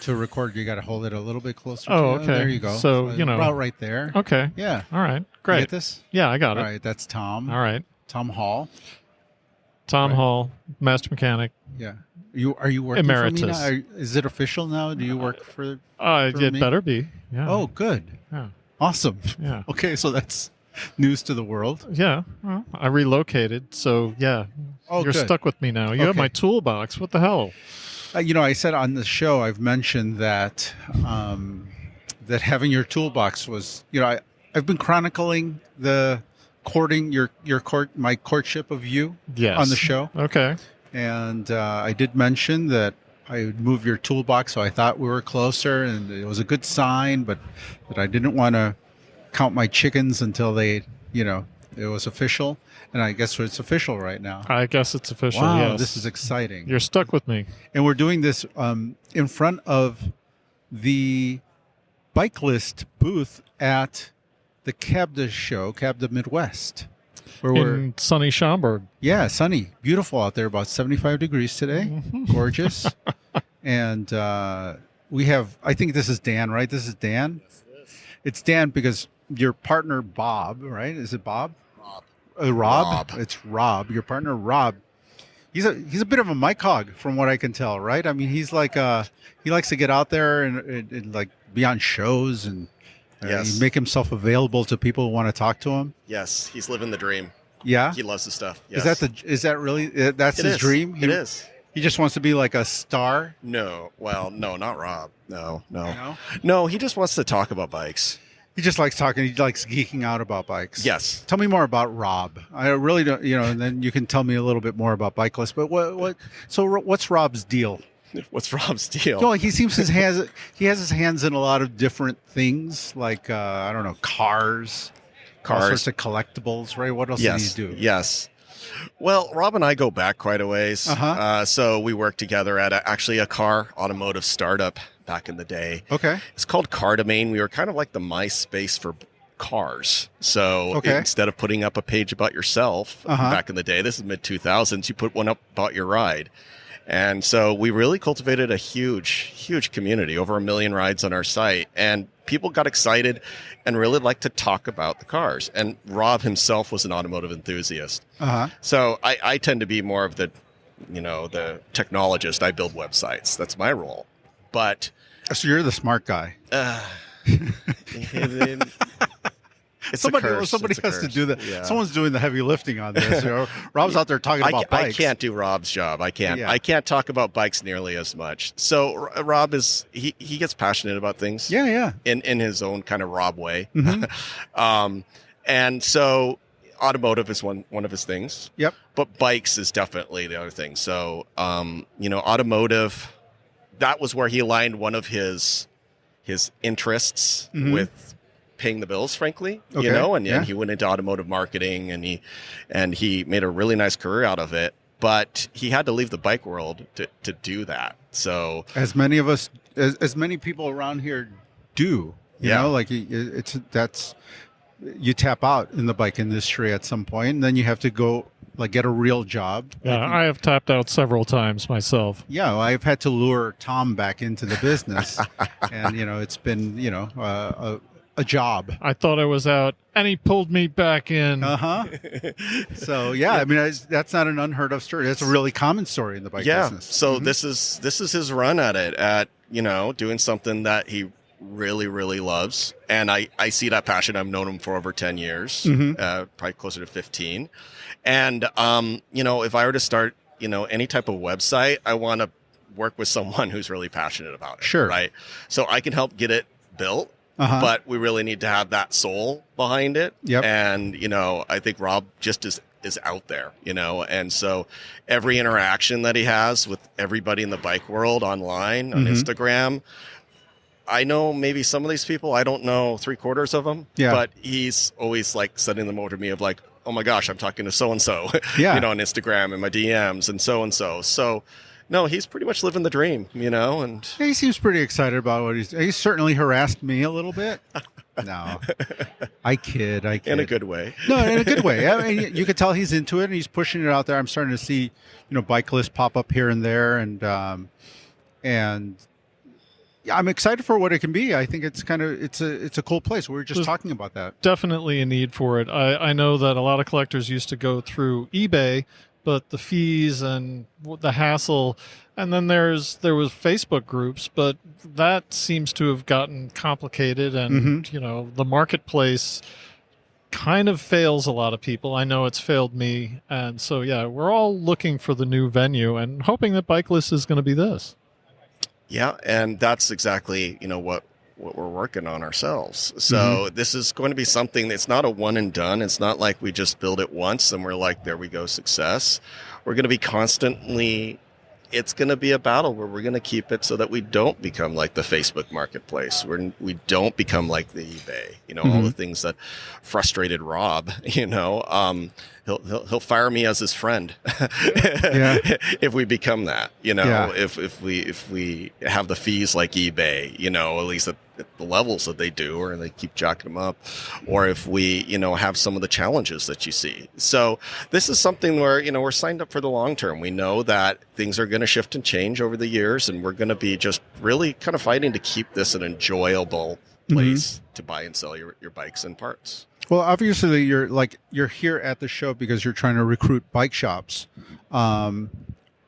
to record, you got to hold it a little bit closer. Oh, to you. okay. There you go. So, about right there. Okay. Yeah. All right. You Great. get this? Yeah, I got it. All right. That's Tom. All right. Tom Hall. Tom Right. Hall, master mechanic. Yeah. Are you working Emeritus. for me now? Is it official now? Do you work for It me? better be. Yeah. Oh, good. Yeah. Awesome. Yeah. Okay, so that's news to the world. Yeah. Well, I relocated, so yeah. Oh, You're good. stuck with me now. You have Okay. my toolbox. What the hell? I said on the show, I've mentioned that that having your toolbox was, I've been chronicling the courting my courtship of you Yes. on the show, Okay. and I did mention that I would move your toolbox, so I thought we were closer, and it was a good sign, but that I didn't want to count my chickens until it was official, and I guess it's official right now. I guess it's official. Wow, Yes. this is exciting. You're stuck with me. And we're doing this in front of the Bike List booth at the CABDA show, CABDA Midwest. Where In sunny Schaumburg. yeah, sunny, beautiful out there, about 75 degrees today. Gorgeous. And we have, I think this is Dan, right? This is Dan? It's Dan because your partner, Bob, right? Is it Bob? Rob. Rob. It's Rob. Your partner, Rob. He's a bit of a mic hog, from what I can tell, right? I mean, he's like he likes to get out there and like be on shows and Yes. make himself available to people who want to talk to him. Yes, he's living the dream. Yeah, He loves the stuff. Yes. is that really that's It his is. dream? It is. He just wants to be like a star. No, well, no, not Rob. No. No? No, he just wants to talk about bikes. He just likes talking. He likes geeking out about bikes. Yes. Tell me more about Rob. I really don't, and then you can tell me a little bit more about Bike List. But what's Rob's deal? What's Rob's deal? He seems he has his hands in a lot of different things, like I don't know, cars, all sorts of collectibles, right? What else Yes. does he do? Yes. Well, Rob and I go back quite a ways. Uh-huh. So we worked together at actually a car automotive startup back in the day. Okay. It's called Car Domain. We were kind of like the MySpace for cars. So Okay. instead of putting up a page about yourself Uh-huh. back in the day, this is mid 2000s, you put one up about your ride. And so we really cultivated a huge community, over 1 million rides on our site. And people got excited and really liked to talk about the cars. And Rob himself was an automotive enthusiast. Uh-huh. So I tend to be more of the technologist. I build websites. That's my role. But So you're the smart guy. it's Somebody a curse. has It's a to curse. do that. Yeah. Someone's doing the heavy lifting on this. Rob's out there talking about I bikes. can't do Rob's job. I can't. Yeah. I can't talk about bikes nearly as much. So Rob he gets passionate about things. Yeah. In his own kind of Rob way. Mhm. And so automotive is one of his things. Yep. But bikes is definitely the other thing. So automotive, that was where he aligned one of his interests Mhm. with paying the bills, frankly. Okay. And Yeah. he went into automotive marketing and he made a really nice career out of it. But he had to leave the bike world to do that. So As many of us, as many people around here do. You tap out in the bike industry at some point, and then you have to go get a real job. Yeah, I have tapped out several times myself. Yeah, I've had to lure Tom back into the business, and it's been a job. I thought I was out, and he pulled me back in. So yeah, I mean that's not an unheard of story. That's a really common story in the bike business. So this is his run at it, doing something that he really, really loves. And I see that passion. I've known him for over 10 years, probably closer to 15. And, if I were to start, any type of website, I want to work with someone who's really passionate about it. Sure. Right. So I can help get it built. But we really need to have that soul behind it. Yep. And, I think Rob just is out there, and so every interaction that he has with everybody in the bike world online, on Instagram, I know maybe some of these people, I don't know 3/4 of them, but he's always like sending them over to me of like, oh my gosh, I'm talking to so-and-so, on Instagram and my DMs and so-and-so. So no, he's pretty much living the dream, and Yeah, he seems pretty excited about what he's certainly harassed me a little bit. No, I kid. in a good way. No, in a good way. I mean, you could tell he's into it and he's pushing it out there. I'm starting to see, Bike List pop up here and there, and Yeah, I'm excited for what it can be. I think it's a cool place. We were just There's talking about that. definitely a need for it. I know that a lot of collectors used to go through eBay, but the fees and the hassle, and then there was Facebook groups, but that seems to have gotten complicated, and the marketplace kind of fails a lot of people. I know it's failed me, and so yeah, we're all looking for the new venue and hoping that Bikeless is going to be this. Yeah, and that's exactly, what we're working on ourselves. So this is going to be something that's not a one and done. It's not like we just build it once and we're like, there we go, success. We're going to be constantly, it's going to be a battle where we're going to keep it so that we don't become like the Facebook marketplace. We don't become like the eBay, all the things that frustrated Rob, he'll fire me as his friend if we become that, if we have the fees like eBay, at least at the levels that they do, or they keep jacking them up, or if we, have some of the challenges that you see. So this is something where, we're signed up for the long term. We know that things are going to shift and change over the years, and we're going to be just really kind of fighting to keep this an enjoyable place to buy and sell your bikes and parts. Well, obviously you're here at the show because you're trying to recruit bike shops, and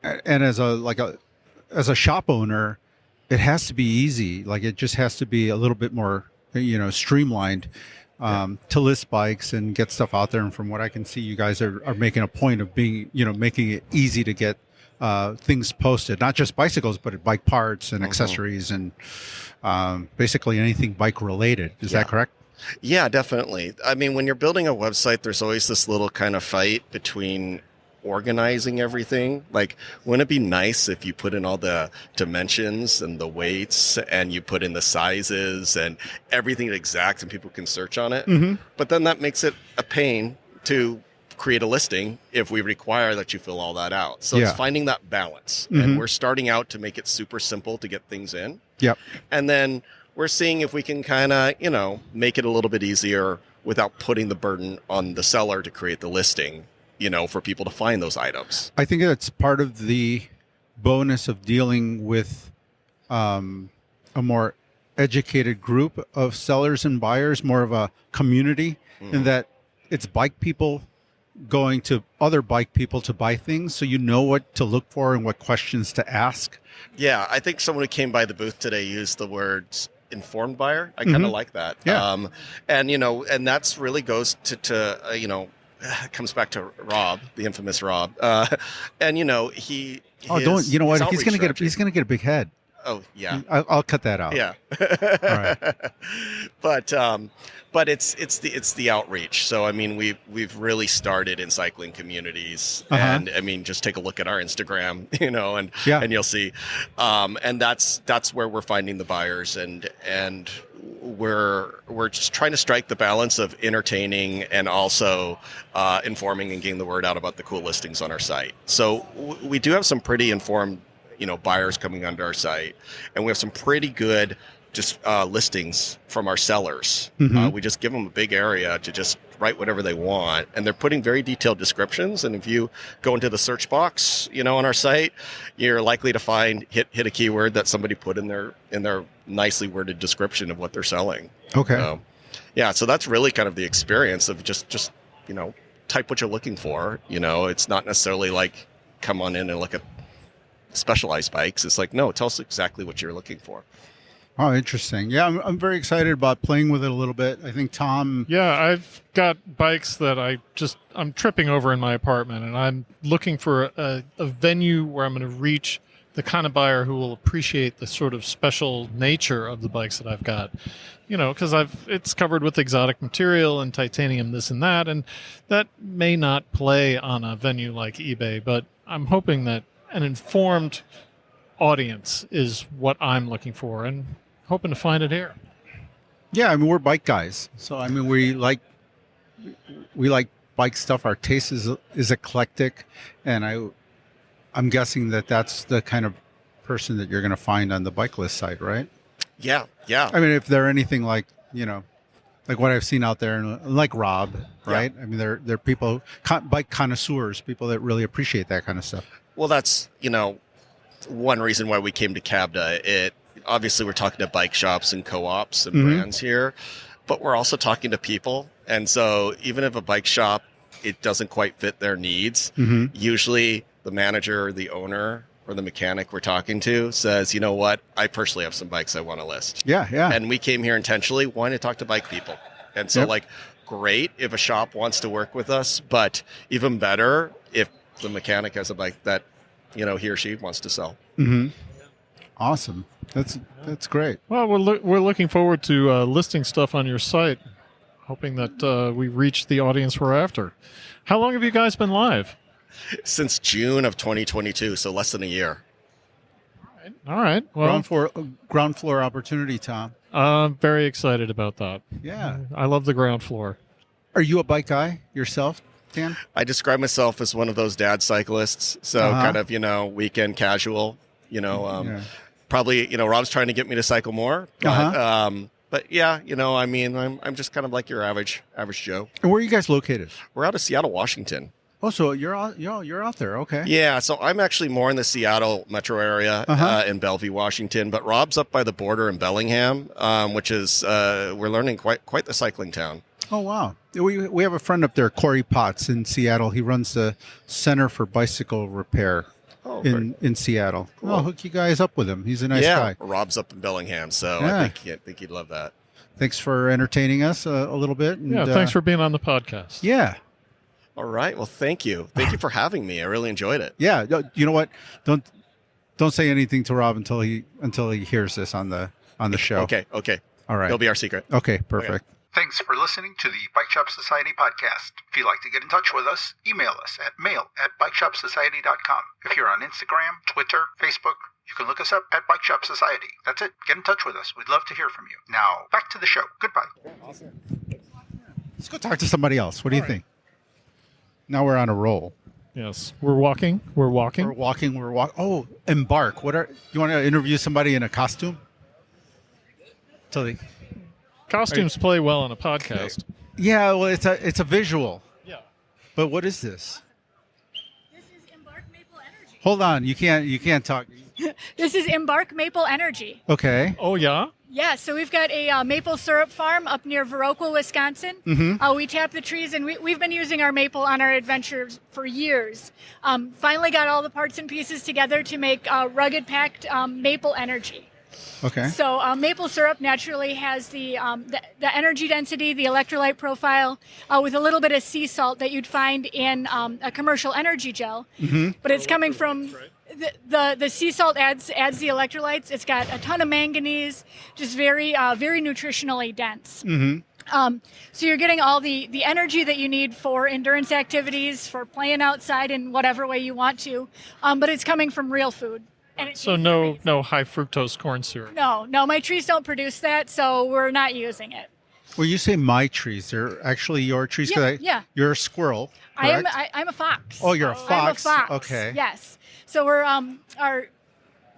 as a shop owner, it has to be easy. Like, it just has to be a little bit more, streamlined to list bikes and get stuff out there. And from what I can see, you guys are making a point of being, making it easy to get things posted, not just bicycles, but bike parts and accessories and basically anything bike related. Is that correct? Yeah, definitely. I mean, when you're building a website, there's always this little kind of fight between organizing everything. Like, wouldn't it be nice if you put in all the dimensions and the weights, and you put in the sizes and everything exact, and people can search on it? But then that makes it a pain to create a listing if we require that you fill all that out. So it's finding that balance. And we're starting out to make it super simple to get things in. Yep. And then we're seeing if we can kind of, make it a little bit easier without putting the burden on the seller to create the listing, for people to find those items. I think that's part of the bonus of dealing with a more educated group of sellers and buyers, more of a community, in that it's bike people going to other bike people to buy things, so you know what to look for and what questions to ask. Yeah, I think someone who came by the booth today used the words informed buyer. I kind of like that. Yeah. And that's really goes to comes back to Rob, the infamous Rob. He don't, you know what? He's going to get a big head. Oh yeah. I'll cut that out. Yeah. All right. But it's the outreach. So I mean, we've really started in cycling communities, and I mean, just take a look at our Instagram, and you'll see, and that's where we're finding the buyers, and we're just trying to strike the balance of entertaining and also informing and getting the word out about the cool listings on our site. So we do have some pretty informed, buyers coming onto our site, and we have some pretty good just listings from our sellers. We just give them a big area to just write whatever they want, and they're putting very detailed descriptions. And if you go into the search box, on our site, you're likely to find hit a keyword that somebody put in their nicely worded description of what they're selling. Okay. So that's really kind of the experience of just type what you're looking for. It's not necessarily like come on in and look at specialized bikes. It's like, no, tell us exactly what you're looking for. Oh, interesting. Yeah, I'm very excited about playing with it a little bit. I think Tom... Yeah, I've got bikes that I'm tripping over in my apartment, and I'm looking for a venue where I'm going to reach the kind of buyer who will appreciate the sort of special nature of the bikes that I've got. Because it's covered with exotic material and titanium, this and that may not play on a venue like eBay, but I'm hoping that an informed audience is what I'm looking for, and hoping to find it here. Yeah, I mean, we're bike guys, so I mean, we like bike stuff. Our taste is eclectic, and I'm guessing that's the kind of person that you're going to find on the bike list site, right? Yeah. I mean, if they're anything like like what I've seen out there, and like Rob, right? I mean, they're people, bike connoisseurs, people that really appreciate that kind of stuff. Well, that's one reason why we came to CABDA. obviously we're talking to bike shops and co-ops and brands here, but we're also talking to people. And so even if a bike shop, it doesn't quite fit their needs, usually the manager or the owner or the mechanic we're talking to says, you know what, I personally have some bikes I want to list. Yeah, yeah. And we came here intentionally wanting to talk to bike people. And so great if a shop wants to work with us, but even better if the mechanic has a bike that, he or she wants to sell. Awesome. That's great. Well, we're looking forward to listing stuff on your site, hoping that we reach the audience we're after. How long have you guys been live? Since June of 2022, so less than a year. All right. Well, Ground floor opportunity, Tom. I'm very excited about that. Yeah. I love the ground floor. Are you a bike guy yourself, Dan? I describe myself as one of those dad cyclists. So kind of, weekend casual, probably, Rob's trying to get me to cycle more. But yeah, I'm just kind of like your average Joe. And where are you guys located? We're out of Seattle, Washington. Oh, so you're out there. Okay. Yeah. So I'm actually more in the Seattle metro area in Bellevue, Washington, but Rob's up by the border in Bellingham, which is, we're learning quite the cycling town. Oh, wow. We have a friend up there, Corey Potts in Seattle. He runs the Center for Bicycle Repair in Seattle. Cool. I'll hook you guys up with him. He's a nice guy. Rob's up in Bellingham, so I think he'd love that. Thanks for entertaining us a little bit. And, thanks for being on the podcast. Yeah. All right. Well, thank you. Thank you for having me. I really enjoyed it. Yeah. You know what? Don't say anything to Rob until he hears this on the show. Okay. All right. It'll be our secret. Okay. Perfect. Okay. Thanks for listening to the Bike Shop Society podcast. If you'd like to get in touch with us, email us at mail@bikeshopsociety.com. If you're on Instagram, Twitter, Facebook, you can look us up at Bike Shop Society. That's it. Get in touch with us. We'd love to hear from you. Now, back to the show. Goodbye. Let's go talk to somebody else. What do you think? Now we're on a roll. Yes. We're walking. Oh, Embark. You want to interview somebody in a costume? Costumes play well on a podcast. Yeah, well, it's a visual. Yeah. But what is this? This is Embark Maple Energy. Hold on, you can't talk. This is Embark Maple Energy. Okay. Oh, yeah? Yeah, so we've got a maple syrup farm up near Viroqua, Wisconsin. We tap the trees, and we've been using our maple on our adventures for years. Finally got all the parts and pieces together to make rugged packed maple energy. Okay. So maple syrup naturally has the energy density, the electrolyte profile, with a little bit of sea salt that you'd find in a commercial energy gel. But it's coming from the sea salt adds the electrolytes. It's got a ton of manganese, just very nutritionally dense. So you're getting all the energy that you need for endurance activities, for playing outside in whatever way you want to, but it's coming from real food. And so no high fructose corn syrup. No, my trees don't produce that, so we're not using it. Well, you say my trees. They're actually your trees. Yeah. You're a squirrel, correct? I'm a fox. Oh, you're a fox. I'm a fox. Okay. Yes. So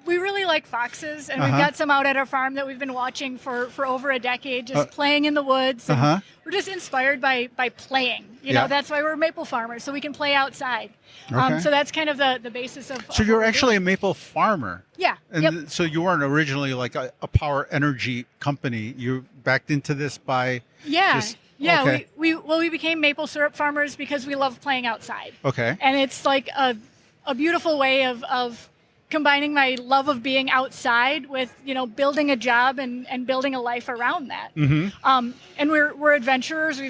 we really like foxes, and we've got some out at our farm that we've been watching for over a decade, just playing in the woods. And we're just inspired by playing. You know, that's why we're maple farmers, so we can play outside. Okay. So that's kind of the basis of. So you're actually a maple farmer. Yeah. And so you weren't originally like a power energy company. You backed into this by. Yeah. Okay. We became maple syrup farmers because we love playing outside. Okay. And it's like a beautiful way of combining my love of being outside with, building a job and building a life around that. And we're adventurers.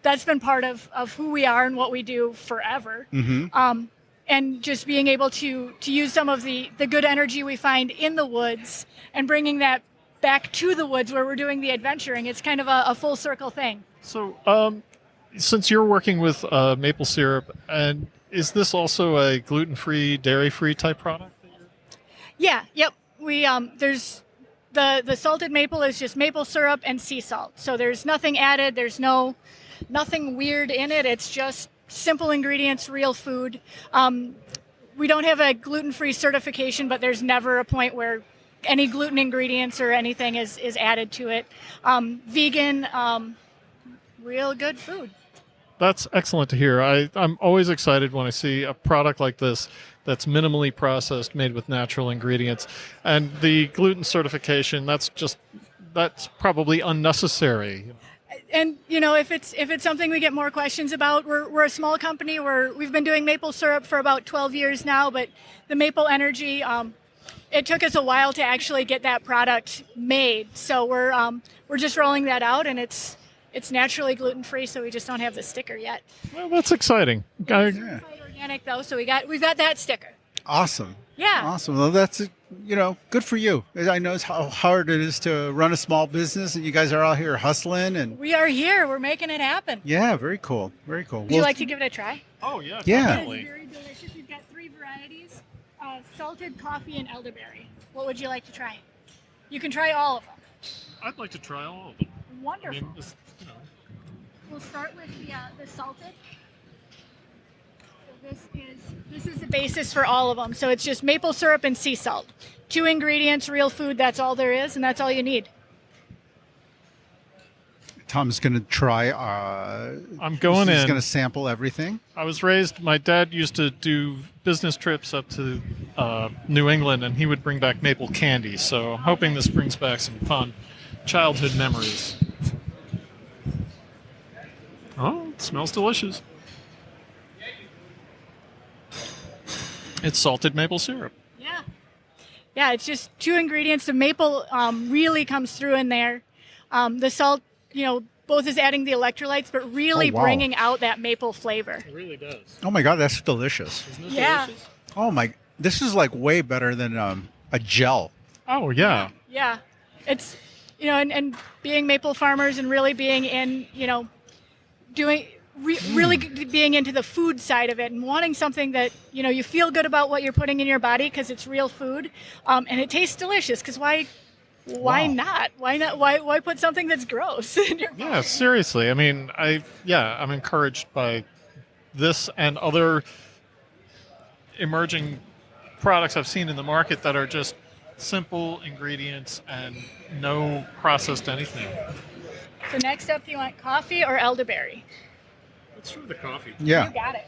That's been part of who we are and what we do forever. And just being able to use some of the good energy we find in the woods and bringing that back to the woods where we're doing the adventuring. It's kind of a full circle thing. So since you're working with maple syrup, and is this also a gluten-free, dairy-free type product? Yeah. Yep. We there's the salted maple is just maple syrup and sea salt. So there's nothing added. There's nothing weird in it. It's just simple ingredients, real food. We don't have a gluten-free certification, but there's never a point where any gluten ingredients or anything is added to it. Vegan, real good food. That's excellent to hear. I'm always excited when I see a product like this that's minimally processed, made with natural ingredients. And the gluten certification, that's probably unnecessary. And if it's something we get more questions about, we're a small company. We've been doing maple syrup for about 12 years now, but the maple energy, it took us a while to actually get that product made. So we're just rolling that out, and it's naturally gluten-free, so we just don't have the sticker yet. Well, that's exciting. Certified organic though, so we've got that sticker. Awesome. Yeah. Awesome. Well, that's, good for you. I know how hard it is to run a small business, and you guys are out here hustling. And We are here. We're making it happen. yeah, very cool. Very cool. Would you like to give it a try? Oh, yeah, Yeah. definitely. It's very delicious. We've got 3 varieties: salted, coffee, and elderberry. What would you like to try? You can try all of them. I'd like to try all of them. Wonderful. You know. We'll start with the salted. So this is the basis for all of them. So it's just maple syrup and sea salt. 2 ingredients, real food. That's all there is, and that's all you need. Tom's going to try. I'm going He's in. going to sample everything. My dad used to do business trips up to New England, and he would bring back maple candy. So I'm hoping this brings back some fun childhood memories. Oh, it smells delicious. It's salted maple syrup. Yeah. Yeah, it's just 2 ingredients. The maple really comes through in there. The salt, both is adding the electrolytes, but really Oh, wow. bringing out that maple flavor. It really does. Oh my God, that's delicious. Isn't it Yeah. delicious? Oh my, this is like way better than a gel. Oh, yeah. Yeah. It's, and being maple farmers and really being in, doing really being into the food side of it and wanting something that you feel good about what you're putting in your body because it's real food, and it tastes delicious. Because why Wow. not? Why put something that's gross in your body? Yeah, seriously. I mean, I'm encouraged by this and other emerging products I've seen in the market that are just simple ingredients and no processed anything. So next up, do you want coffee or elderberry? Let's try the coffee. Yeah. You got it.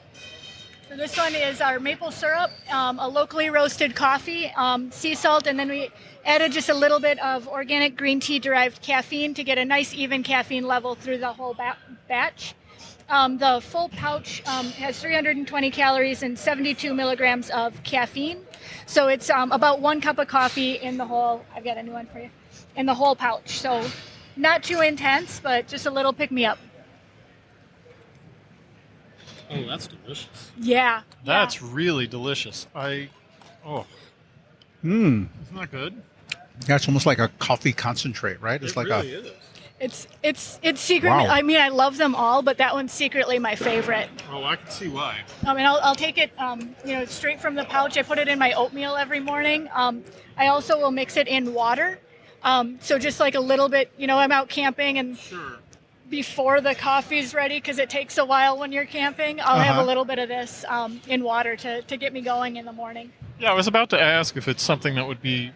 So this one is our maple syrup, a locally roasted coffee, sea salt, and then we added just a little bit of organic green tea derived caffeine to get a nice even caffeine level through the whole batch. The full pouch has 320 calories and 72 milligrams of caffeine. So it's about 1 cup of coffee in the whole, I've got a new one for you, in the whole pouch. So not too intense, but just a little pick-me-up. Oh, that's delicious. Yeah. That's really delicious. Isn't that good? That's almost like a coffee concentrate, right? It's It like really is. It's secretly, Wow. I mean, I love them all, but that one's secretly my favorite. Oh, I can see why. And I'll take it, straight from the pouch. I put it in my oatmeal every morning. I also will mix it in water. So just like a little bit, I'm out camping and Sure. before the coffee's ready, because it takes a while when you're camping, I'll have a little bit of this in water to get me going in the morning. Yeah, I was about to ask if it's something that would be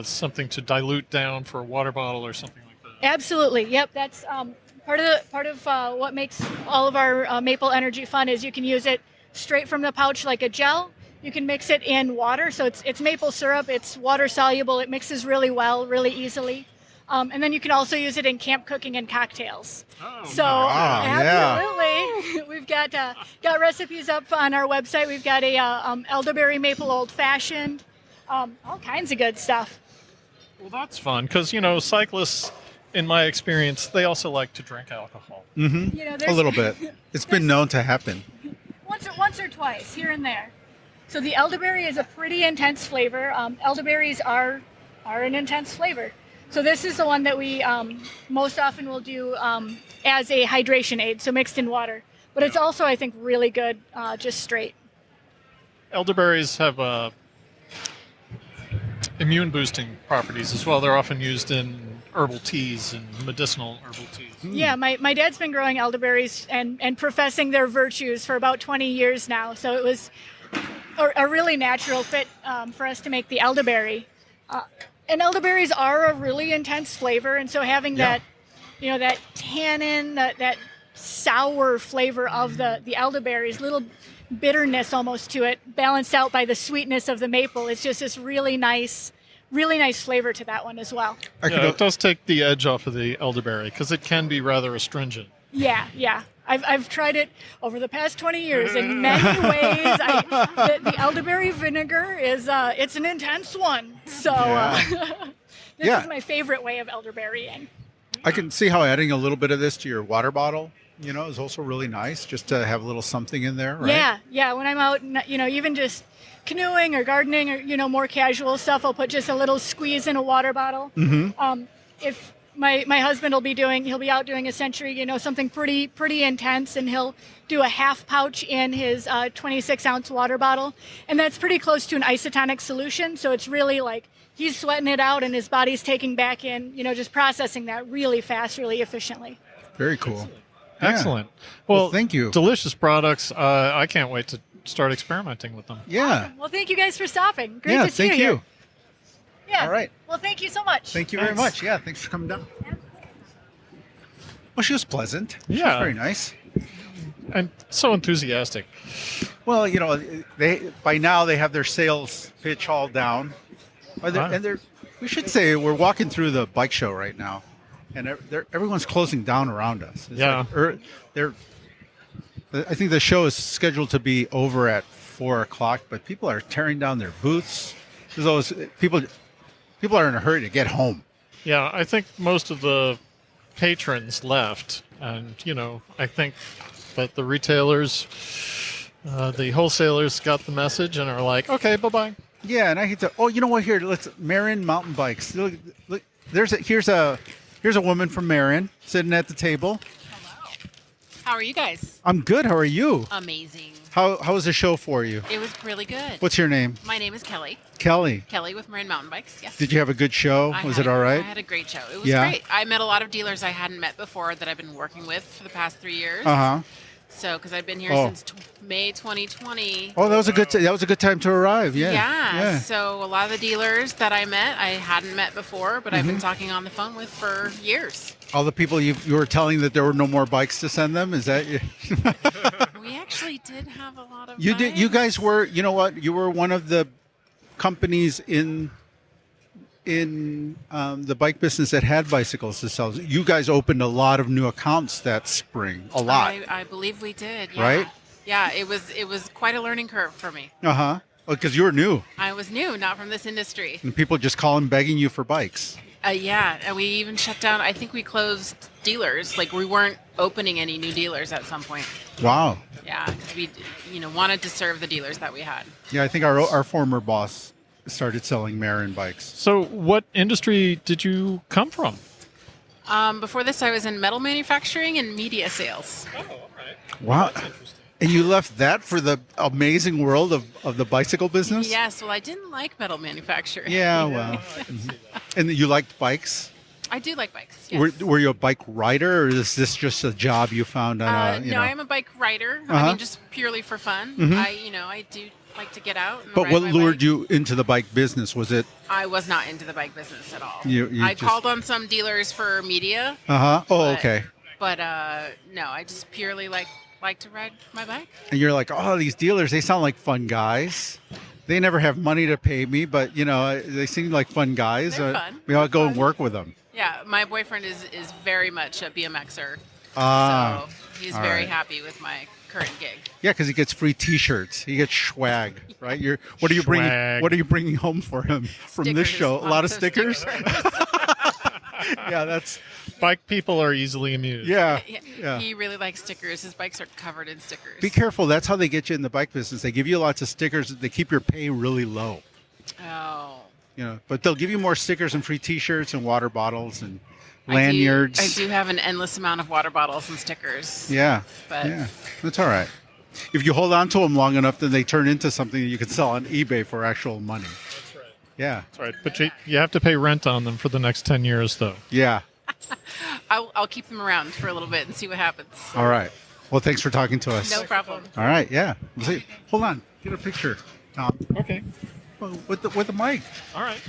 something to dilute down for a water bottle or something like that. Absolutely. Yep. That's part of what makes all of our maple energy fun is you can use it straight from the pouch like a gel. You can mix it in water. So it's maple syrup. It's water soluble. It mixes really well, really easily. And then you can also use it in camp cooking and cocktails. Oh, So Wow, absolutely, we've got recipes up on our website. We've got a elderberry maple old fashioned, all kinds of good stuff. well, that's fun because cyclists, in my experience, they also like to drink alcohol. a little bit. It's been known to happen. once or twice here and there. So the elderberry is a pretty intense flavor. Elderberries are an intense flavor. So this is the one that we most often will do as a hydration aid, so mixed in water. But it's also, I think, really good just straight. Elderberries have immune boosting properties as well. They're often used in herbal teas and medicinal herbal teas. Yeah, my dad's been growing elderberries and professing their virtues for about 20 years now. So it was a really natural fit for us to make the elderberry. And elderberries are a really intense flavor, and so having that tannin, that sour flavor of the elderberries, little bitterness almost to it, balanced out by the sweetness of the maple. It's just this really nice flavor to that one as well. It does take the edge off of the elderberry because it can be rather astringent. Yeah. I've tried it over the past 20 years in many ways. The elderberry vinegar is it's an intense one. So this is my favorite way of elderberrying. I can see how adding a little bit of this to your water bottle, is also really nice, just to have a little something in there, right? Yeah. When I'm out, even just canoeing or gardening or, more casual stuff, I'll put just a little squeeze in a water bottle. Mm-hmm. If my husband he'll be out doing a century, something pretty intense, and he'll do a half pouch in his 26-ounce water bottle. And that's pretty close to an isotonic solution. So it's really like he's sweating it out and his body's taking back in, just processing that really fast, really efficiently. Very cool. Excellent. Yeah. Well, thank you. Delicious products. I can't wait to start experimenting with them. Yeah. Awesome. Well, thank you guys for stopping. Great to see you thank here. you. Yeah. All right. Well, thank you so much. Thank you very much. Yeah, thanks for coming down. Well, she was pleasant. She was Yeah. very nice. And so enthusiastic. Well, they by now they have their sales pitch all down. We should say we're walking through the bike show right now, and everyone's closing down around us. It's Yeah. I think the show is scheduled to be over at 4:00, but people are tearing down their booths. There's always people are in a hurry to get home. Yeah, I think most of the patrons left, and I think that the retailers, the wholesalers got the message and are like, okay, bye-bye. Yeah, and I hate to. Oh, you know what? Here, let's Marin Mountain Bikes. Look, here's a woman from Marin sitting at the table. Hello. How are you guys? I'm good. How are you? Amazing. How was the show for you? It was really good. What's your name? My name is Kelly. Kelly. Kelly with Marin Mountain Bikes. Yes. Did you have a good show? Was it all right? I had a great show. It was Yeah? great. I met a lot of dealers I hadn't met before that I've been working with for the past 3 years. Uh-huh. So, because I've been here Oh. since May 2020. Oh, that was a good time to arrive. Yeah. Yeah. So a lot of the dealers that I met, I hadn't met before, but I've been talking on the phone with for years. All the people you were telling that there were no more bikes to send them. Is that you? We actually did have a lot of You did. You bikes. guys were. You know what? You were one of the companies in the bike business that had bicycles to sell. You guys opened a lot of new accounts that spring. A lot. I believe we did. Yeah. Right? Yeah, it was quite a learning curve for me. Uh-huh. Because you were new, I was new, not from this industry. and people just calling, begging you for bikes. Yeah, and we even shut down. I think we closed dealers. Like we weren't opening any new dealers at some point. Wow. Yeah, because we, wanted to serve the dealers that we had. Yeah, I think our former boss started selling Marin bikes. So what industry did you come from? Before this, I was in metal manufacturing and media sales. Oh, all right. Wow. And you left that for the amazing world of the bicycle business? Yes, well, I didn't like metal manufacturing. Yeah, well. Mhm. And you liked bikes? I do like bikes. Yes. Were you a bike rider, or is this just a job you found on a, No, I am a bike rider. I Uh-huh. mean, just purely for fun. Mhm. I do like to get out. And But ride what my lured bike. you into the bike business? Was it, I was not into the bike business at all. You I just- called on some dealers for media, oh, But- okay. but no, I just purely like to ride my bike. And you're like, oh, these dealers, they sound like fun guys. They never have money to pay me, but, they seem like fun guys. They're fun. Maybe I'll go and work with them. Yeah, my boyfriend is very much a BMXer, Ah, so he's all very right. happy with my current gig. Yeah, because he gets free T-shirts. He gets swag, right? What are you bringing? Swag. What are you bringing home for him from this Stickers, show? A lot of lots stickers. Yeah, that's Bike people are easily amused. yeah. He really likes stickers. His bikes are covered in stickers. Be careful. That's how they get you in the bike business. They give you lots of stickers. They keep your pay really low. Oh. But they'll give you more stickers and free T-shirts and water bottles and lanyards. I do have an endless amount of water bottles and stickers. Yeah, But- yeah, that's all right. If you hold on to them long enough, then they turn into something that you can sell on eBay for actual money. That's right. Yeah, That's right. But you have to pay rent on them for the next 10 years, though. yeah. I'll keep them around for a little bit and see what happens. All right. Well, thanks for talking to us. No problem. All right. Yeah. See, hold on. Get a picture, Tom. Okay. With the mic. All right.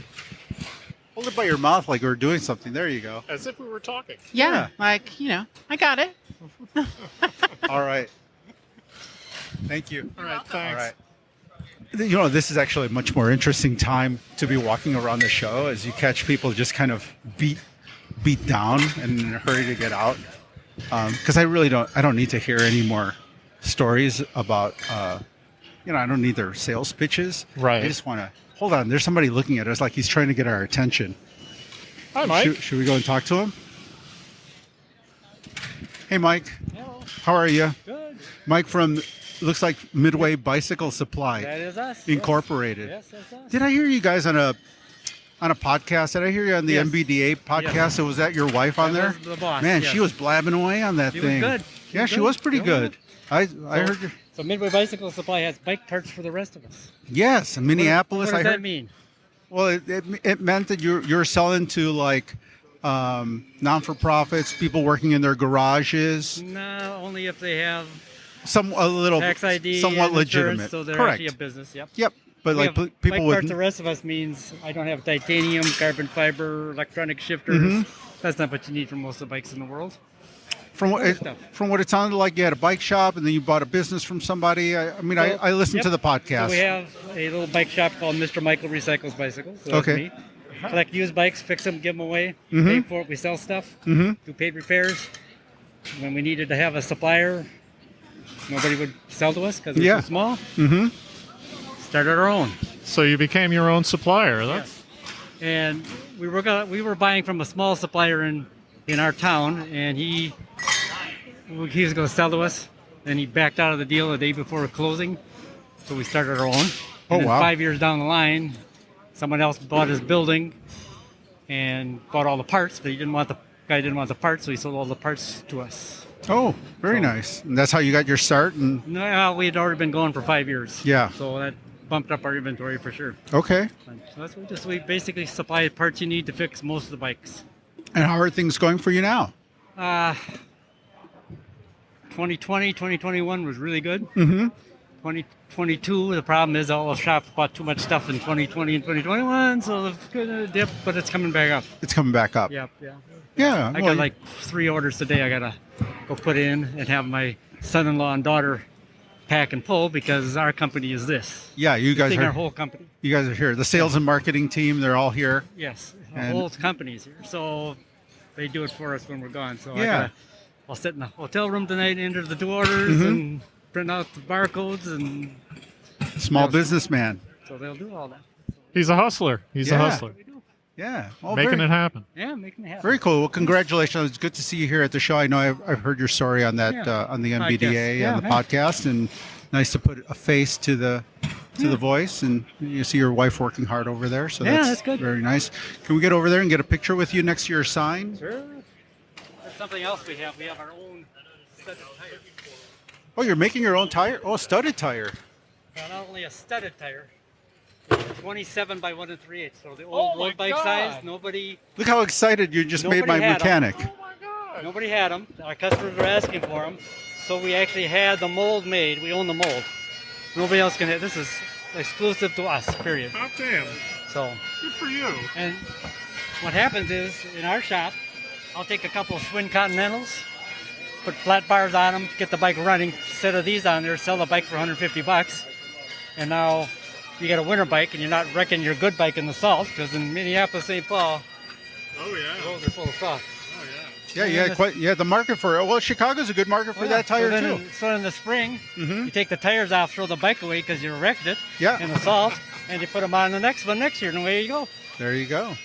Hold it by your mouth like we're doing something. There you go. As if we were talking. Yeah, like, I got it. All right. Thank you. All right, thanks. All right. This is actually a much more interesting time to be walking around the show as you catch people just kind of beat down and in a hurry to get out. Because I don't need to hear any more stories about, I don't need their sales pitches. Right. I just want to, hold on, there's somebody looking at us like he's trying to get our attention. Hi, Mike. Should we go and talk to him? Hey, Mike. Hello. How are you? Good. Mike from, looks like Midway Bicycle Supply That is us. Incorporated. Yes, that's us. Did I hear you guys on a podcast? Did I hear you on the Yes. MBDA podcast? Yes. So was that your wife on That there? was the boss, Man, yes. she was blabbing away on that She was thing. good. Yeah, she good. was pretty Yeah. good. I heard you. So Midway Bicycle Supply has bike parts for the rest of us. Yes, in Minneapolis. What does I that heard. mean? Well, it meant that you're selling to like non-for-profits, people working in their garages, No, only if they have a little tax ID, somewhat and insurance, legitimate. so they're Correct. actually a business. Yep. Yep. But We like have people bike with parts. The rest of us means I don't have titanium, carbon fiber, electronic shifters. Mm-hmm. That's not what you need for most of the bikes in the world. From Other stuff. from what it sounded like, you had a bike shop and then you bought a business from somebody. I listened Yep. to the podcast. So we have a little bike shop called Mr. Michael Recycles Bicycles. So that's Okay. me. Collect used bikes, fix them, give them away, Mm-hmm. pay for it. We sell stuff, do paid repairs. When we needed to have a supplier, nobody would sell to us because we're Yeah. too small. Mm-hmm. Started our own. So you became your own supplier. That's And we were buying from a small supplier in our town, and he was going to sell to us, and he backed out of the deal the day before closing. So we started our own. Oh, And then wow. 5 years down the line, someone else bought his building and bought all the parts, but the guy didn't want the parts, so he sold all the parts to us. Oh, very nice. And that's how you got your start. And No, we had already been going for 5 years. Yeah. So that bumped up our inventory for sure. okay. So that's what we basically supply the parts you need to fix most of the bikes. And how are things going for you now? 2020, 2021 was really good. Mm-hmm. 2022, the problem is all the shops bought too much stuff in 2020 and 2021, so it's gonna dip, but it's coming back up. It's coming back up. Yeah. Yeah. I got like 3 orders today. I gotta go put in and have my son-in-law and daughter pack and pull because our company is this. Yeah. You guys Our are. whole company. You guys are here. The sales and marketing team. They're all here. Yes, our And- whole company is here. So they do it for us when we're gone. So Yeah. I'll sit in the hotel room tonight, enter the 2 orders, Mm-hmm. and print out the barcodes, and Small businessman. so they'll do all that. he's a hustler. He's Yeah. a hustler, Yeah. Oh, making very, it happen. Yeah, making it happen. Very cool. Well, congratulations. It's good to see you here at the show. I know I've heard your story on that Yeah. on the Podcast. MBDA Yeah, on the yeah. podcast, and nice to put a face to the voice. And you see your wife working hard over there, so Yeah, that's that's good. very nice. Can we get over there and get a picture with you next to your sign? Sure. That's something else we have. We have our own studded tire. Oh, you're making your own tire? Oh, studded tire. Not only a studded tire, it's 27 by 1 3/8. So the old my road bike God. size, nobody Look how excited you just made my Nobody had 'em. mechanic. Nobody had them. Our customers were asking for them, so we actually had the mold made. We own the mold. Nobody else can have. This is exclusive to us. Period. Oh, damn. So, Good for you. and what happens is in our shop, I'll take a couple of Schwinn Continentals, put flat bars on them, get the bike running, set of these on there, sell the bike for $150, and now you got a winter bike and you're not wrecking your good bike in the salt because in Minneapolis, St. Paul, Oh, yeah. roads are full of salt. Oh, yeah. Yeah, you had quite. You had the market for it. Well, Chicago's a good market for that tire so then too. So in the spring, Mhm. you take the tires off, throw the bike away because you wrecked it Yeah. in the salt, and you put them on the next one next year, and away you go. There you go.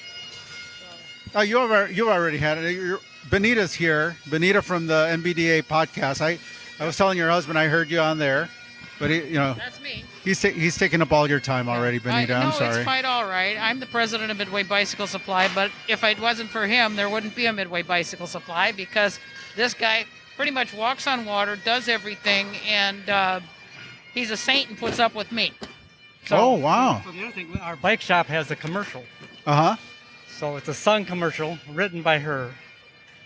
Oh, you already had it. Benita's here. Benita from the MBDA podcast. I was telling your husband I heard you on there, but That's me. he's taking up all your time already, Benita. I'm sorry. It's quite all right. I'm the president of Midway Bicycle Supply, but if it wasn't for him, there wouldn't be a Midway Bicycle Supply because this guy pretty much walks on water, does everything, and he's a saint and puts up with me. So, Oh wow. So the other thing, our bike shop has a commercial. Uh huh. So it's a sung commercial written by her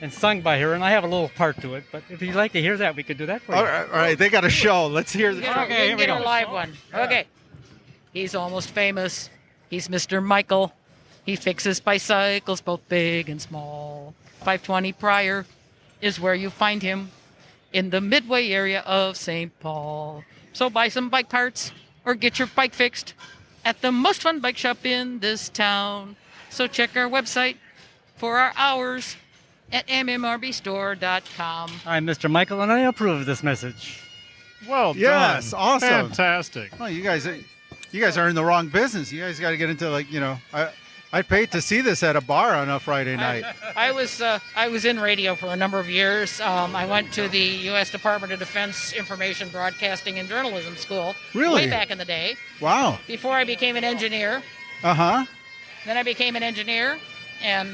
and sung by her, and I have a little part to it. But if you'd like to hear that, we could do that for you. All right. They got a show. Let's hear. we The, can here we get a go. live one. Okay. He's almost famous. He's Mr. Michael. He fixes bicycles, both big and small. 520 Pryor is where you find him, in the Midway area of St. Paul. So buy some bike parts or get your bike fixed at the most fun bike shop in this town. So check our website for our hours at mmrbstore.com. I'm Mr. Michael, and I approve this message. Well done. Yes, awesome. Fantastic. Oh, you guys are in the wrong business. You guys got to get into I'd pay to see this at a bar on a Friday night. I was in radio for a number of years. I went to the U.S. Department of Defense Information Broadcasting and Journalism School. Really? Way back in the day, Wow. before I became an engineer. Uh-huh. Then I became an engineer and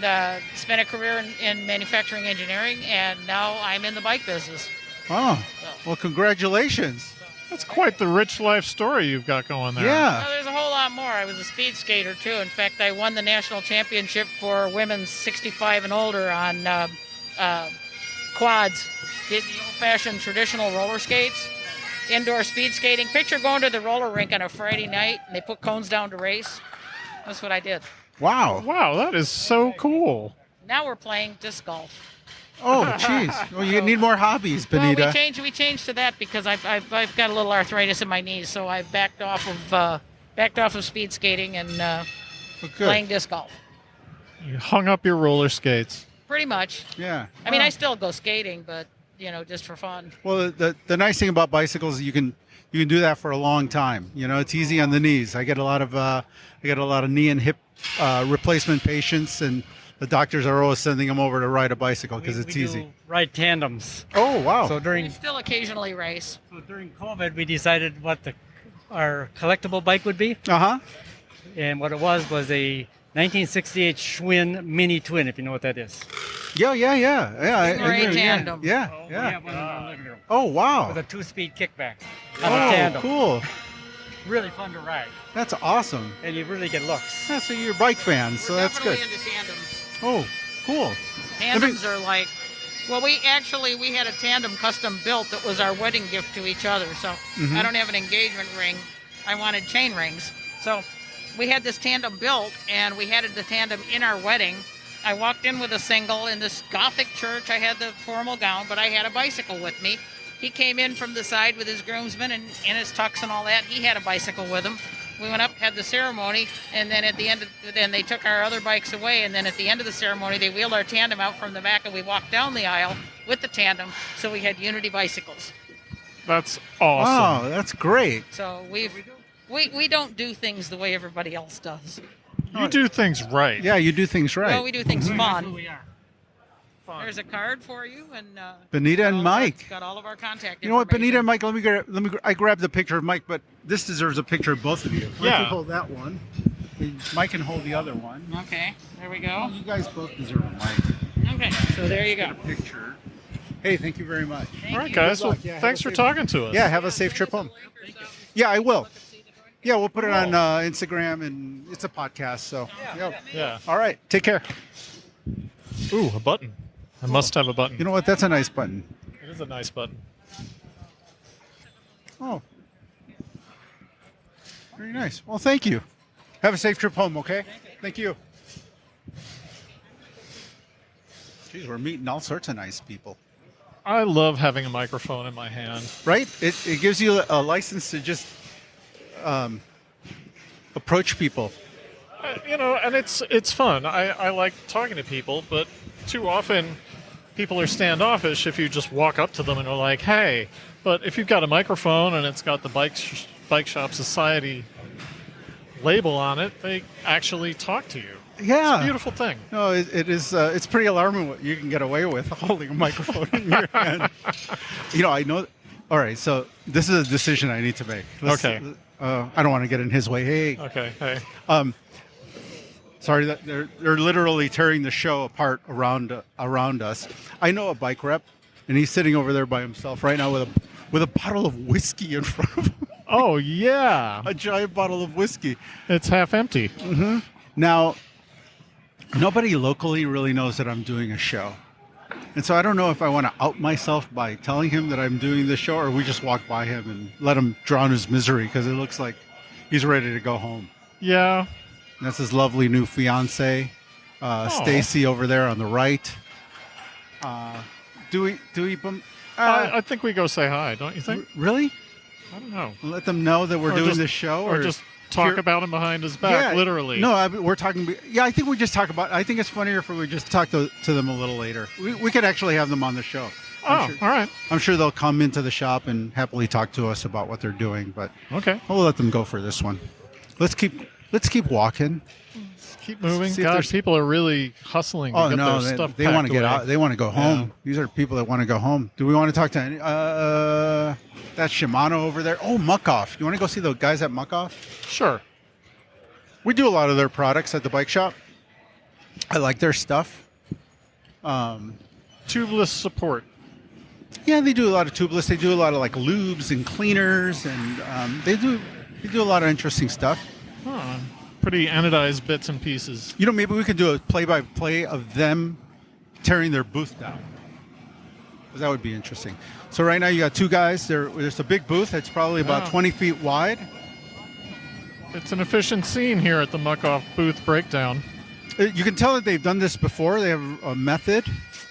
spent a career in manufacturing engineering, and now I'm in the bike business. Oh. Well, congratulations. That's quite the rich life story you've got going there. Yeah. Well, there's a whole lot more. I was a speed skater, too. In fact, I won the national championship for women's 65 and older on quads, the old-fashioned traditional roller skates, indoor speed skating. Picture going to the roller rink on a Friday night, and they put cones down to race. That's what I did. Wow. Wow, that is so cool. Now we're playing disc golf. Oh, jeez. Well, you need more hobbies, Benita. Well, we changed to that because I've got a little arthritis in my knees, so I backed off of speed skating and Well, good. playing disc golf. You hung up your roller skates. Pretty much. Yeah. I mean, I still go skating, but just for fun. Well, the nice thing about bicycles is you can do that for a long time. It's easy on the knees. I get a lot of knee and hip replacement patients, and the doctors are always sending them over to ride a bicycle because it's easy. We ride tandems. Oh, wow. So I during still occasionally race. COVID, we decided what our collectible bike would be, Uh-huh. and what it was a 1968 Schwinn Mini Twin, if you know what that is. Yeah. Great yeah. tandem. Yeah. We Yeah. have one in our living room Oh, wow. with a 2-speed kickback on a tandem. Cool. Really fun to ride, That's awesome. and you really get looks. Yeah, so you're bike fans, so We're that's good. definitely into tandems. Oh, cool. Tandems are like, well, we had a tandem custom built that was our wedding gift to each other. So I don't have an engagement ring. I wanted chain rings. So we had this tandem built, and we had the tandem in our wedding. I walked in with a single in this Gothic church. I had the formal gown, but I had a bicycle with me. He came in from the side with his groomsmen and in his tux and all that. He had a bicycle with him. We went up, had the ceremony, and then at the end, then they took our other bikes away. And then at the end of the ceremony, they wheeled our tandem out from the back, and we walked down the aisle with the tandem. So we had Unity bicycles. That's awesome. Wow, that's great. So we don't do things the way everybody else does. You do things right. Yeah, you do things right. Well, we do things That's who fun. we are. There's a card for you, and Benita and Mike. got all of our contact. You know what, Benita and information. Mike? I grabbed the picture of Mike, but this deserves a picture of both of you. I Yeah. can hold that one. Mike can hold the other one. Okay, there we go. You guys both deserve a Mike. Okay, so there you go. Picture. Hey, thank you very much. All right, guys. Well, luck. Yeah, have thanks a for safe- talking to us. Yeah, have a safe trip home. Yeah, I will. Yeah, we'll put it on Instagram, and it's a podcast, so. Yeah. All right, take care. Ooh, a button. I must have a button. You know what? That's a nice button. It is a nice button. Oh. Very nice. Well, thank you. Have a safe trip home, okay? Thank you. Geez, we're meeting all sorts of nice people. I love having a microphone in my hand. Right? It gives you a license to just approach people. And it's fun. I like talking to people, but too often people are standoffish if you just walk up to them and are like, hey. But if you've got a microphone and it's got the Bike Shop Society label on it, they actually talk to you. Yeah. It's a beautiful thing. No, it is. It's pretty alarming what you can get away with holding a microphone in your hand. I know. All right, so this is a decision I need to make. Okay. I don't want to get in his way. Hey. Okay. Hey. Sorry that they're literally tearing the show apart around us. I know a bike rep, and he's sitting over there by himself right now with a bottle of whiskey in front of him. Oh yeah. A giant bottle of whiskey. It's half empty. Now, nobody locally really knows that I'm doing a show. And so I don't know if I want to out myself by telling him that I'm doing the show, or we just walk by him and let him drown his misery, because it looks like he's ready to go home. Yeah. And that's his lovely new fiance, Stacy, over there on the right. I think we go say hi, don't you think? Really? I don't know. Let them know that we're Or doing just- this show, Or just talk about him behind his back, literally. No, we're talking. Yeah, I think we just talk about. I think it's funnier if we just talk to them a little later. We could actually have them on the show. All right. I'm sure they'll come into the shop and happily talk to us about what they're doing. But Okay. we'll let them go for this one. Let's keep walking. Keep moving. See if Gosh, there's- people are really hustling to Oh get no, their stuff they want to packed get away. out. They want to go home. Yeah. These are people that want to go home. Do we want to talk to any? That's Shimano over there. Oh, Muck-Off. You want to go see the guys at Muck-Off? Sure. We do a lot of their products at the bike shop. I like their stuff. Tubeless support. Yeah, they do a lot of tubeless. They do a lot of like lubes and cleaners, and they do a lot of interesting stuff. Huh. Pretty anodized bits and pieces. You know, maybe we could do a play-by-play of them tearing their booth down. 'Cause that would be interesting. So right now you got two guys. There's a big booth that's probably about Wow. 20 feet wide. It's an efficient scene here at the Muck-Off booth breakdown. You can tell that they've done this before. They have a method.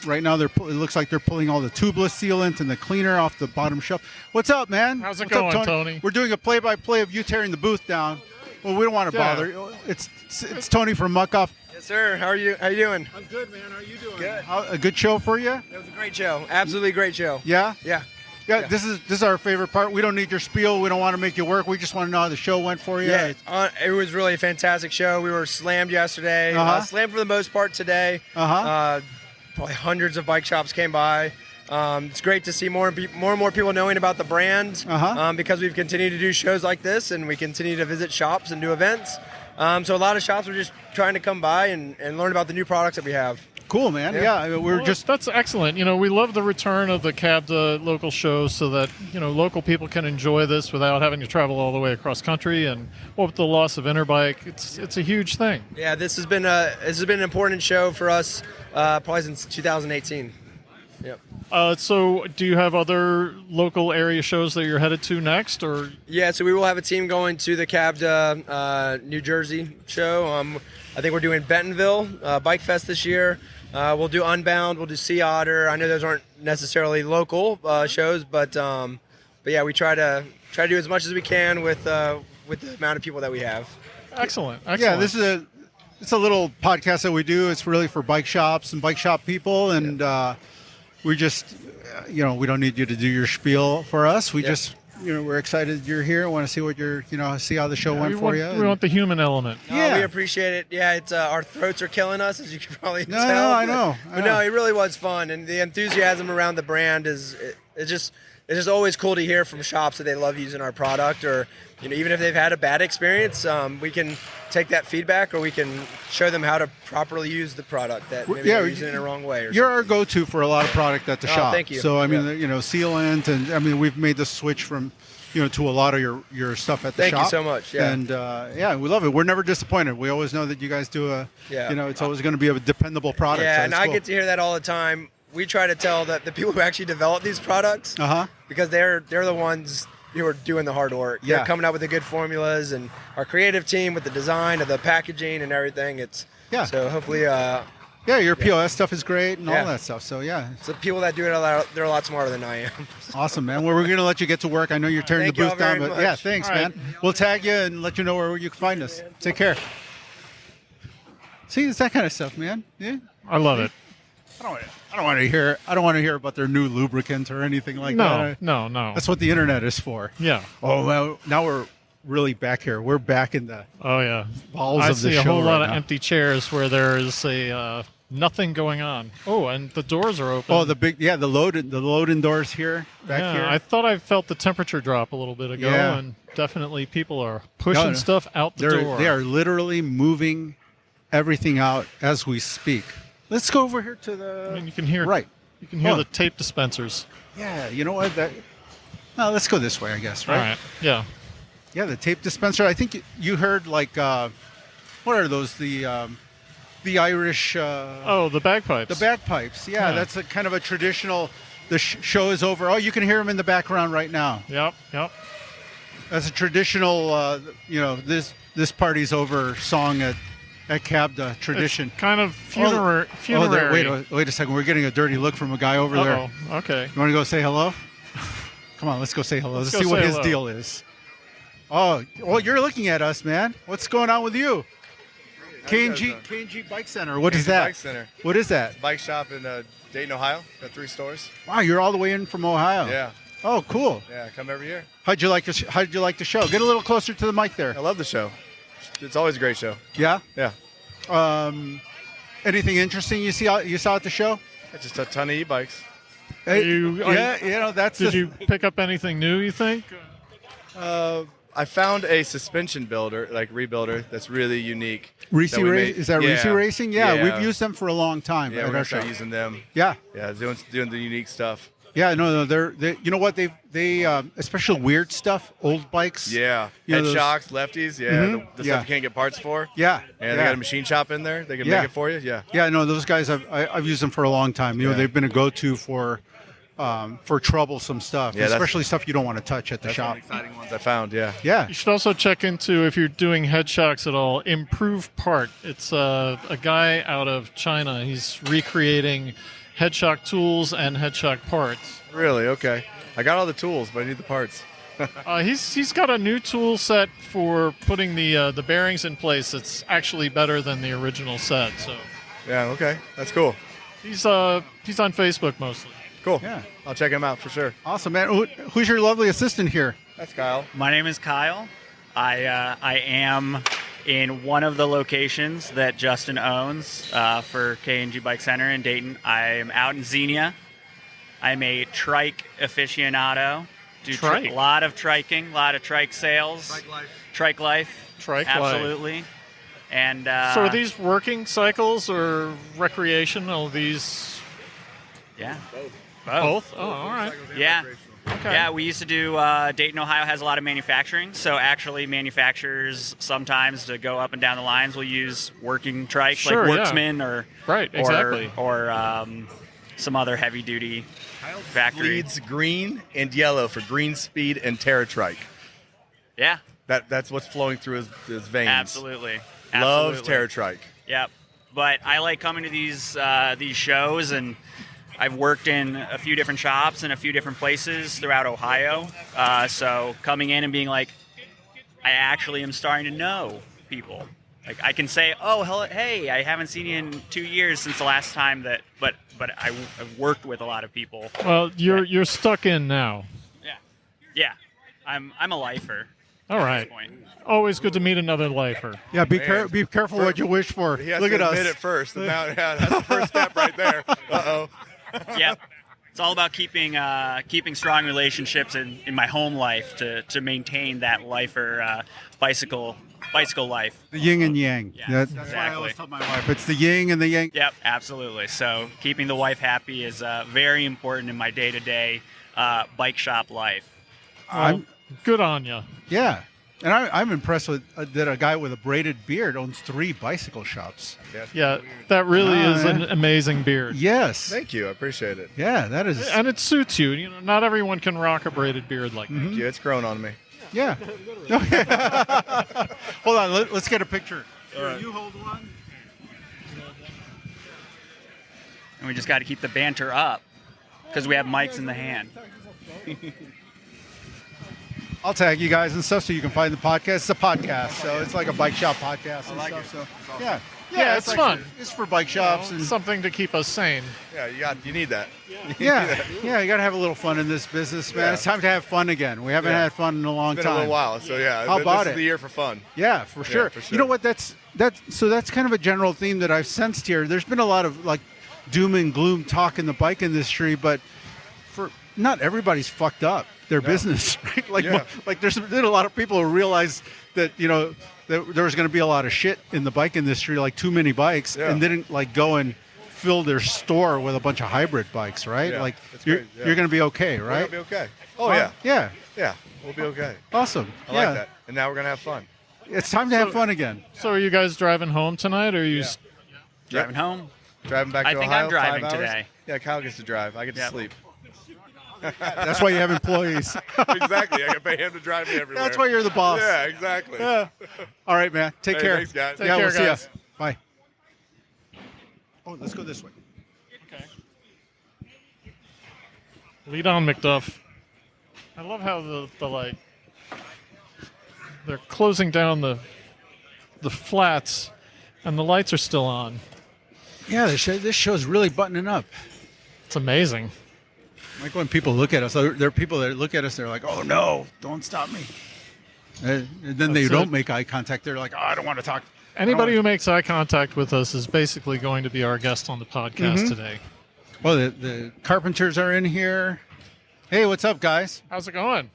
Right now, it looks like they're pulling all the tubeless sealant and the cleaner off the bottom shelf. What's up, man? How's it What's up, going, Tony? We're doing a play-by-play of you tearing the booth down. Well, we don't want to Yeah. bother. It's Tony from Muck-Off. Yes, sir. How are you? How you doing? I'm good, man. How are you doing? Good. A good show for you? It was a great show. Absolutely great show. Yeah? Yeah. Yeah, Yeah. this is our favorite part. We don't need your spiel. We don't want to make you work. We just want to know how the show went for you. Yeah. It was really a fantastic show. We were slammed yesterday. Uh-huh. Slammed for the most part today. Uh-huh. Probably hundreds of bike shops came by. It's great to see more and more people knowing about the brand because we've continued to do shows like this and we continue to visit shops and do events. So a lot of shops are just trying to come by and learn about the new products that we have. Cool, man. Yeah, Well, that's excellent. You know, we love the return of the CABDA local shows so that, you know, local people can enjoy this without having to travel all the way across country. And with the loss of Interbike, it's a huge thing. Yeah, this has been an important show for us probably since 2018. Yep. So do you have other local area shows that you're headed to next, or? Yeah, so we will have a team going to the CABDA New Jersey show. I think we're doing Bentonville Bike Fest this year. We'll do Unbound. We'll do Sea Otter. I know those aren't necessarily local shows, but yeah, we try to do as much as we can with the amount of people that we have. Excellent. Yeah, it's a little podcast that we do. It's really for bike shops and bike shop people, and we just, we don't need you to do your spiel for us. We just, we're excited you're here. Want to see what see how the show went for you. We want the human element. We appreciate it. Yeah, it's our throats are killing us, as you can probably tell. No, I know. But no, it really was fun, and the enthusiasm around the brand it's just always cool to hear from shops that they love using our product, or even if they've had a bad experience, we can take that feedback, or we can show them how to properly use the product that maybe they're using it in the wrong way. You're our go-to for a lot of product at the shop. Thank you. So sealant, and we've made the switch from to a lot of your stuff at the shop. Thank you so much. Yeah. And we love it. We're never disappointed. We always know that you guys do it's always going to be a dependable product. Yeah, so and it's I cool. get to hear that all the time. We try to tell the people who actually develop these products, because they're the ones who are doing the hard work. Yeah. They're coming up with the good formulas, and our creative team with the design of the packaging and everything. So hopefully. Your POS stuff is great and all Yeah. that stuff. So So the people that do it, they're a lot smarter than I am. awesome, man. Well, we're going to let you get to work. I know you're tearing Thank the you booth all down, very but much. thanks, All right. man. We'll tag you and let you know where you can find us. Take care. See, it's that kind of stuff, man. Yeah. I love it. I don't want to hear about their new lubricant or anything like that. No. That's what the internet is for. Yeah. Oh, well, now we're really back here. We're back in the Oh, yeah. balls I of the see show a whole lot right of now. empty chairs where there is a nothing going on. Oh, and the doors are open. Oh, the loading doors here, back here. I thought I felt the temperature drop a little bit ago, Yeah. and definitely people are pushing No. stuff out the door. They are literally moving everything out as we speak. Let's go over here to the I mean, you can hear right. You can hear Oh. the tape dispensers. Yeah, you know what? Let's go this way, I guess, right? All right. Yeah. Yeah, the tape dispenser. I think you heard what are those? The Irish. The bagpipes. The bagpipes. Yeah, Yeah. that's a kind of a traditional. The show is over. Oh, you can hear them in the background right now. Yep. That's a traditional. this party's over song at CABDA tradition. It's kind of funerary. Wait a second. We're getting a dirty look from a guy over there. Okay. You want to go say hello? Come on, let's go say hello. Let's go see what say his hello. deal is. Oh, well, you're looking at us, man. What's going on with you? K&G Bike Center. What is that? Bike Center. What is that? Bike shop in Dayton, Ohio. Got 3 stores. Wow, you're all the way in from Ohio. Yeah. Oh, cool. Yeah, come every year. How'd you like the show? Get a little closer to the mic there. I love the show. It's always a great show. Yeah. Yeah. Anything interesting you saw at the show? Just a ton of e-bikes. Did you pick up anything new, you think? I found a suspension builder, like rebuilder, that's really unique. Reese that we made. Is that Yeah. Reese Racing? Yeah, we've used them for a long time. Yeah, at we're our gonna start shop. using them. Yeah. Yeah, doing the unique stuff. Yeah, no, they you know what they especially weird stuff, old bikes. Yeah, You know, head those- shocks, lefties. Yeah, Mhm. the Yeah. stuff you can't get parts for. Yeah, And they got a machine shop in there. They can Yeah. make it for you. Yeah. Yeah, no, those guys I've used them for a long time. You know, Yeah. they've been a go-to for troublesome stuff, Yeah, especially stuff you don't want to touch at the That's shop. one of the exciting ones I found. Yeah. Yeah. You should also check into, if you're doing head shocks at all, Improve Part. It's a guy out of China. He's recreating head shock tools and head shock parts. Really? Okay. I got all the tools, but I need the parts. He's got a new tool set for putting the bearings in place that's actually better than the original set. So Yeah. Okay. That's cool. he's on Facebook mostly. Cool. Yeah. I'll check him out for sure. Awesome, man. Who's your lovely assistant here? That's Kyle. My name is Kyle. I am in one of the locations that Justin owns for K&G Bike Center in Dayton. I'm out in Xenia. I'm a trike aficionado. Do Trike? a lot of triking, a lot of trike sales. Trike life. Trike life. Absolutely. And So are these working cycles or recreational? These yeah. both? Oh, all right. Yeah. Okay. Yeah, we used to do, Dayton, Ohio has a lot of manufacturing. So actually manufacturers sometimes to go up and down the lines will use working trikes Sure, like yeah. Worksman or Right, exactly. or some other heavy duty factory. Bleeds green and yellow for green speed and Terra Trike. Yeah, That's what's flowing through his veins. absolutely. Loves Absolutely. Terra Trike. Yep. But I like coming to these shows, and I've worked in a few different shops in a few different places throughout Ohio. So coming in and being like, I actually am starting to know people. Like I can say, oh, hello, hey, I haven't seen you in 2 years since the last time that, but I've worked with a lot of people. Well, you're stuck in now. Yeah. I'm a lifer. All right. Always good to meet another lifer. Yeah, be careful what you wish for. He has Look to at us. admit it first. And now, yeah, that's the first step right there. Uh-oh. Yep. It's all about keeping strong relationships in my home life to maintain that lifer bicycle life. The yin and yang. Yeah, That's why I exactly. always tell my wife, it's the yin and the yang. Yep, absolutely. So keeping the wife happy is very important in my day-to-day bike shop life. I'm- Good on you. Yeah. And I'm impressed with that a guy with a braided beard owns 3 bicycle shops. Yeah, that really is an yeah. amazing beard. Yes. Thank you. I appreciate it. Yeah, that is. And it suits you. You know, not everyone can rock a braided beard like that. Thank you. It's grown on me. Yeah. Hold on. Let's get a picture. Here, you hold one. And we just got to keep the banter up because we have mics in the hand. I'll tag you guys and stuff so you can find the podcast. It's a podcast, so it's like a bike shop podcast and stuff. So yeah, Yeah, it's like fun. It's for bike shops and Something to keep us sane. Yeah, you need that. yeah. You got to have a little fun in this business, man. Yeah. It's time to have fun again. We haven't Yeah. had fun in a long It's been time. a little while, so yeah. How about this it? is the year for fun. Yeah, for sure. for You know sure. what? That's kind of a general theme that I've sensed here. There's been a lot of like doom and gloom talk in the bike industry, but for not everybody's fucked up their business, right? Like, Yeah. like there's been a lot of people who realize that that there was going to be a lot of shit in the bike industry, like too many bikes, Yeah. and didn't like go and fill their store with a bunch of hybrid bikes, right? Yeah, like that's you're great, yeah. you're going to be okay, We're right? gonna be okay. Oh yeah, yeah, yeah. We'll be okay. awesome. I yeah. like that. And now we're gonna have fun. It's time to have fun again. So are you guys driving home tonight, or are you? Yeah. Driving home. Driving back I to think Ohio. I'm driving 5 hours? today. Yeah, Kyle gets to drive. I get to Yep. sleep. That's why you have employees. Exactly. I can pay him to drive me everywhere. That's why you're the boss. Yeah, exactly. Yeah. All right, man. Take care. Thanks, guys. Take yeah, care, we'll see guys. you. Bye. Oh, let's go this way. Okay. Lead on, McDuff. I love how the like they're closing down the flats, and the lights are still on. Yeah, this show's really buttoning up. It's amazing. Like when people look at us, there are people that look at us, they're like, oh no, don't stop me. And then they That's don't it. make eye contact. They're like, oh, I don't want to talk. Anybody who makes eye contact with us is basically going to be our guest on the podcast today. Well, the carpenters are in here. Hey, what's up, guys? How's it going?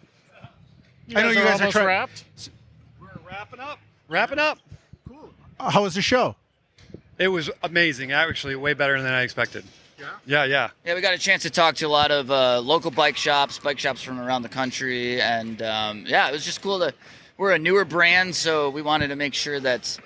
I know you guys are almost trying- wrapped. We're wrapping up. How was the show? It was amazing. Actually, way better than I expected. Yeah. Yeah. Yeah, we got a chance to talk to a lot of local bike shops from around the country, and it was just cool to. We're a newer brand, so we wanted to make sure that,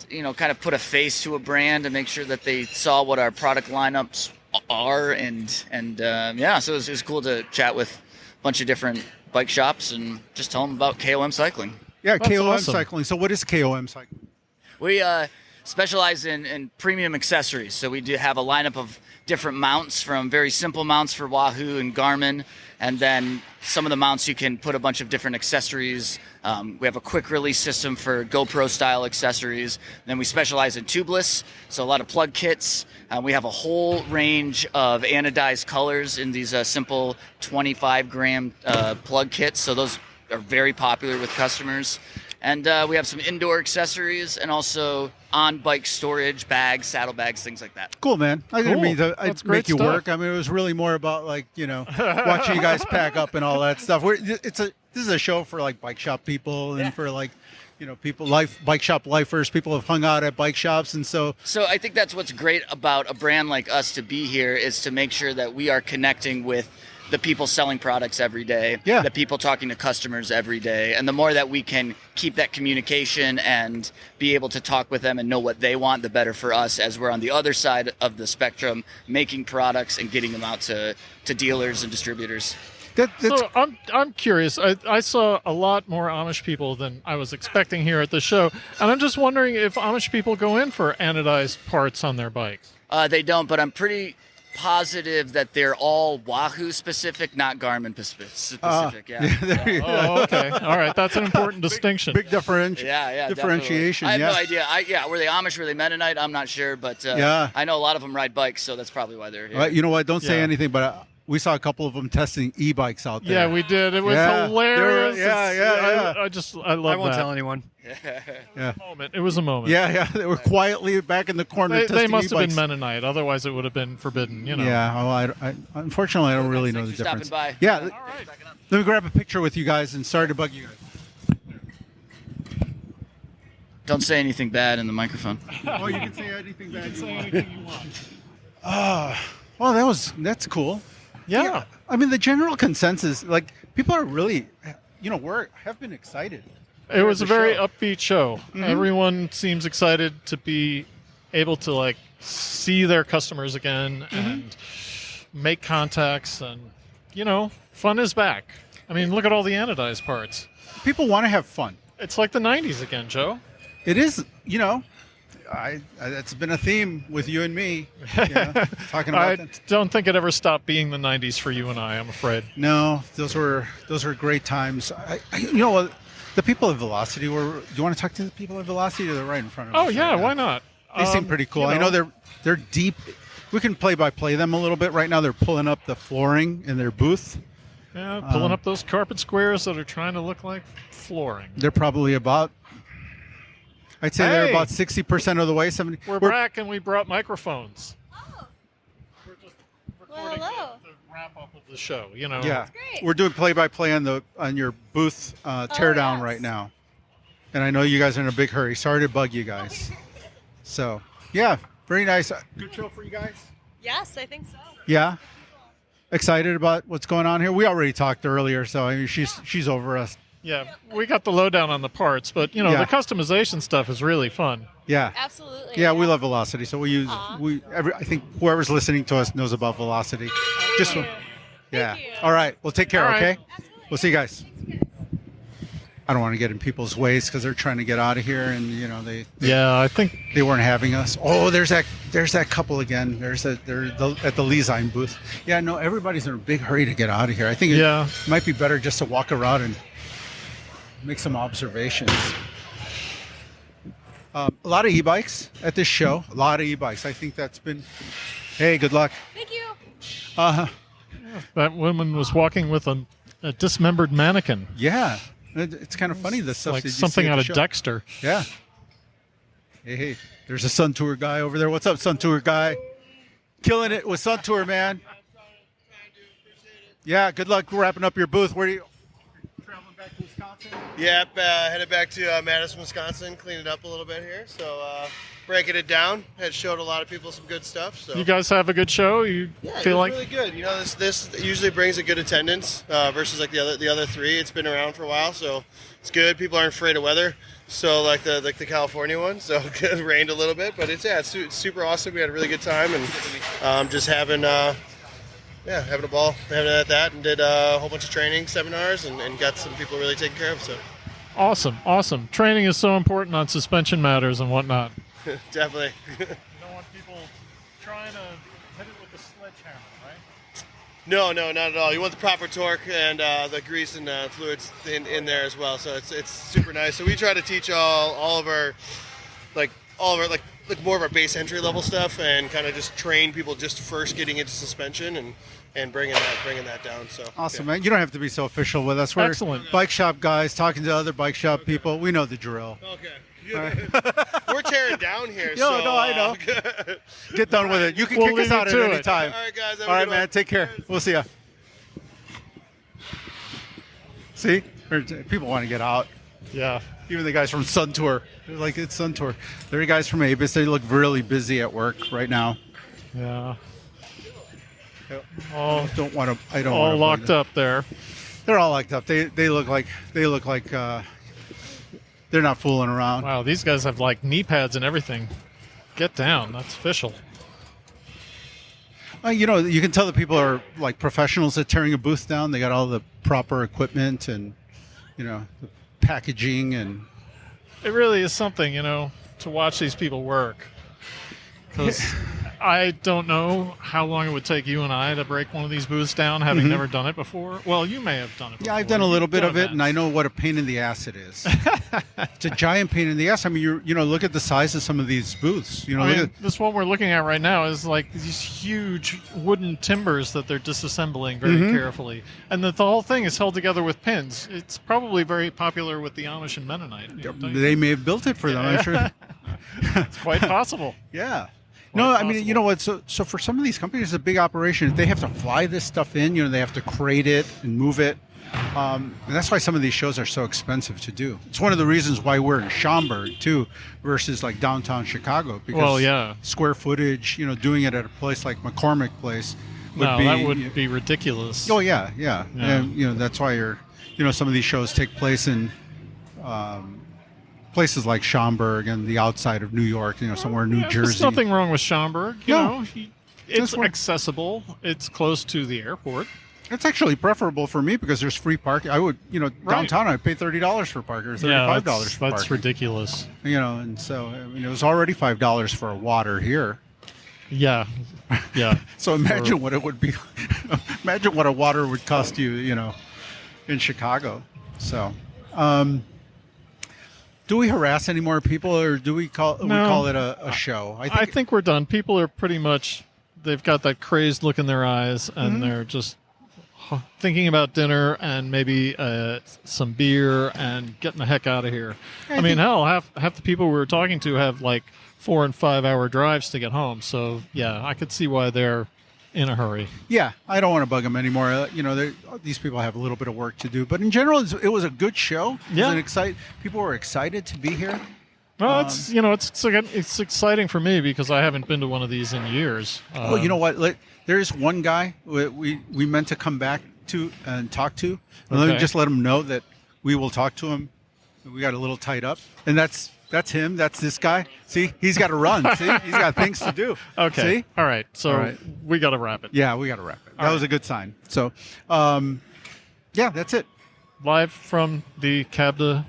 kind of put a face to a brand and make sure that they saw what our product lineups are, and so it was cool to chat with a bunch of different bike shops and just tell them about KOM cycling. Yeah, That's KOM awesome. cycling. So what is KOM cycling? We specialize in premium accessories. So we do have a lineup of different mounts, from very simple mounts for Wahoo and Garmin, and then some of the mounts you can put a bunch of different accessories. We have a quick release system for GoPro style accessories. Then we specialize in tubeless, so a lot of plug kits. We have a whole range of anodized colors in these simple 25 gram plug kits. So those are very popular with customers. And we have some indoor accessories and also on-bike storage, bags, saddlebags, things like that. Cool, man. I didn't Cool. mean to That's make great you stuff. work. I mean, it was really more about watching you guys pack up and all that stuff. This is a show for like bike shop people and for people bike shop lifers. People have hung out at bike shops, and so I think that's what's great about a brand like us to be here, is to make sure that we are connecting with the people selling products every day, the people talking to customers every day. And the more that we can keep that communication and be able to talk with them and know what they want, the better for us, as we're on the other side of the spectrum, making products and getting them out to dealers and distributors. So I'm curious. I saw a lot more Amish people than I was expecting here at the show, and I'm just wondering if Amish people go in for anodized parts on their bikes. They don't, but I'm pretty positive that they're all Wahoo specific, not Garmin specific. Oh, okay. All right. That's an important distinction. Big differentiation. I have no idea. Were they Amish? Were they Mennonite? I'm not sure, but I know a lot of them ride bikes, so that's probably why they're here. Right, you know what? Don't say anything, but we saw a couple of them testing e-bikes out there. Yeah, we did. It was hilarious. I love I won't that. tell anyone. Yeah. It was a moment. Yeah. They were quietly back in the corner testing They must have e-bikes. been Mennonite. Otherwise, it would have been forbidden. Yeah. Well, I unfortunately, I don't really know the difference. Stopping by. Yeah. Let me grab a picture with you guys, and sorry to bug you guys. Don't say anything bad in the microphone. Oh, you can say anything bad you want. Well, that's cool. Yeah. I mean, the general consensus, like, people are really, have been excited. It was a the very show. upbeat show. Mhm. Everyone seems excited to be able to see their customers again and make contacts, and fun is back. I mean, look at all the anodized parts. People want to have fun. It's like the 90s again, Joe. It is, that's been a theme with you and me, talking about I that. don't think it ever stopped being the 90s for you and I'm afraid. No, those were great times. The people at Velocity were. Do you want to talk to the people at Velocity? They're right in front of us. Oh yeah, right now. why not? They seem pretty cool. I know they're deep. We can play them a little bit right now. They're pulling up the flooring in their booth. Yeah, pulling up those carpet squares that are trying to look like flooring. They're probably about. I'd say they're about 60% of the way. 70. We're back and we brought microphones. We're just recording hello. the wrap up of the show. Yeah, That's great. we're doing play-by-play on your booth teardown yes. right now, and I know you guys are in a big hurry. Sorry to bug you guys. So yeah, very nice. Good show for you guys. Yes, I think so. Yeah, excited about what's going on here. We already talked earlier, so I mean, she's over us. Yeah, we got the lowdown on the parts, but the customization stuff is really fun. Yeah, Absolutely. yeah, we love Velocity, so we use I think whoever's listening to us knows about Velocity. Yeah. you. All right. Well, take care. All right. Okay. We'll see you guys. I don't want to get in people's ways because they're trying to get out of here, and they Yeah, I think they weren't having us. Oh, there's that couple again. They're at the Leasine booth. Yeah, no, everybody's in a big hurry to get out of here. I think it might be better just to walk around and make some observations. A lot of e-bikes at this show. A lot of e-bikes. I think that's been. Hey, good luck. Thank you. that woman was walking with a dismembered mannequin. Yeah, it's kind of funny. The stuff Like that you something see at out the of show. Dexter. Yeah. Hey, there's a Sun Tour guy over there. What's up, Sun Tour guy? Killing it with Sun Tour, man. Yeah, good luck wrapping up your booth. Where do you traveling back to Wisconsin? Yep, headed back to Madison, Wisconsin, clean it up a little bit here. So breaking it down, had showed a lot of people some good stuff. So You guys have a good show? You feel like really good. This usually brings a good attendance versus like the other three. It's been around for a while, so it's good. People aren't afraid of weather. So like the California one, so it rained a little bit, but it's super awesome. We had a really good time and just having a ball, having at that, and did a whole bunch of training seminars and got some people really taken care of. So awesome. Training is so important on suspension matters and whatnot. definitely. You don't want people trying to hit it with a sledgehammer, right? No, not at all. You want the proper torque and the grease and fluids in there as well. So it's super nice. So we try to teach all of our more of our base entry level stuff and kind of just train people just first getting into suspension and bringing that down. So Awesome, man. You don't have to be so official with us. We're Excellent. bike shop guys talking to other bike shop people. We know the drill. Okay. All right. We're tearing down here. No, I know. Get done with it. You can kick leave us out you at to any it. time. All right, guys. have a All right, good man. one. Take care. We'll see ya. See? People want to get out. Yeah. Even the guys from Sun Tour. They're like, it's Sun Tour. They're guys from Avis. They look really busy at work right now. Yeah. I don't want to. I don't. All wanna locked up there. They're all locked up. They look like they're not fooling around. Wow, these guys have like knee pads and everything. Get down. That's official. You can tell the people are like professionals at tearing a booth down. They got all the proper equipment and the packaging and. It really is something, to watch these people work. Because I don't know how long it would take you and I to break one of these booths down, having never done it before. Well, you may have done it before. Yeah, I've done a little bit You've of done it, and I know what a pain in the ass it is. It's a giant pain in the ass. I mean, look at the size of some of these booths. This one we're looking at right now is like these huge wooden timbers that they're disassembling very carefully. And the whole thing is held together with pins. It's probably very popular with the Amish and Mennonite. They may have built it for them, I'm sure. It's quite possible. Yeah. No, I mean, you know what? So for some of these companies, it's a big operation. If they have to fly this stuff in, they have to crate it and move it. And that's why some of these shows are so expensive to do. It's one of the reasons why we're in Schaumburg, too, versus like downtown Chicago. Because square footage, doing it at a place like McCormick Place that would be ridiculous. Oh, yeah. And, that's why some of these shows take place in places like Schaumburg and the outside of New York, somewhere in New Jersey. There's nothing wrong with Schaumburg. It's accessible. It's close to the airport. It's actually preferable for me because there's free parking. I would, downtown I'd pay $30 for parking or $35 for parking. That's ridiculous. And so it was already $5 for a water here. Yeah. So imagine what it would be. Imagine what a water would cost you, in Chicago. So, do we harass any more people, or do we call it a show? I think we're done. People are pretty much, they've got that crazed look in their eyes, and they're just thinking about dinner and maybe some beer and getting the heck out of here. I mean, hell, half the people we were talking to have like 4 and 5 hour drives to get home. So, yeah, I could see why they're in a hurry. Yeah, I don't want to bug them anymore. These people have a little bit of work to do, but in general, it was a good show. People were excited to be here. Well, it's exciting for me because I haven't been to one of these in years. You know what? There's one guy we meant to come back to and talk to. And let me just let him know that we will talk to him. We got a little tied up, and that's That's him. That's this guy. See, he's got to run. See, he's got things to do. Okay. See? All right. So All right. we got to wrap it. Yeah, we got to wrap it. That All was right. a good sign. So, yeah, that's it. Live from the CABDA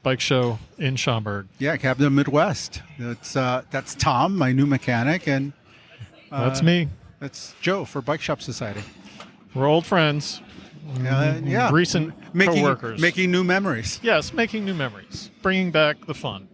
bike show in Schaumburg. Yeah, CABDA Midwest. That's Tom, my new mechanic, and That's me. That's Joe for Bike Shop Society. We're old friends. Yeah, Recent making coworkers. making new memories. Yes, making new memories. Bringing back the fun.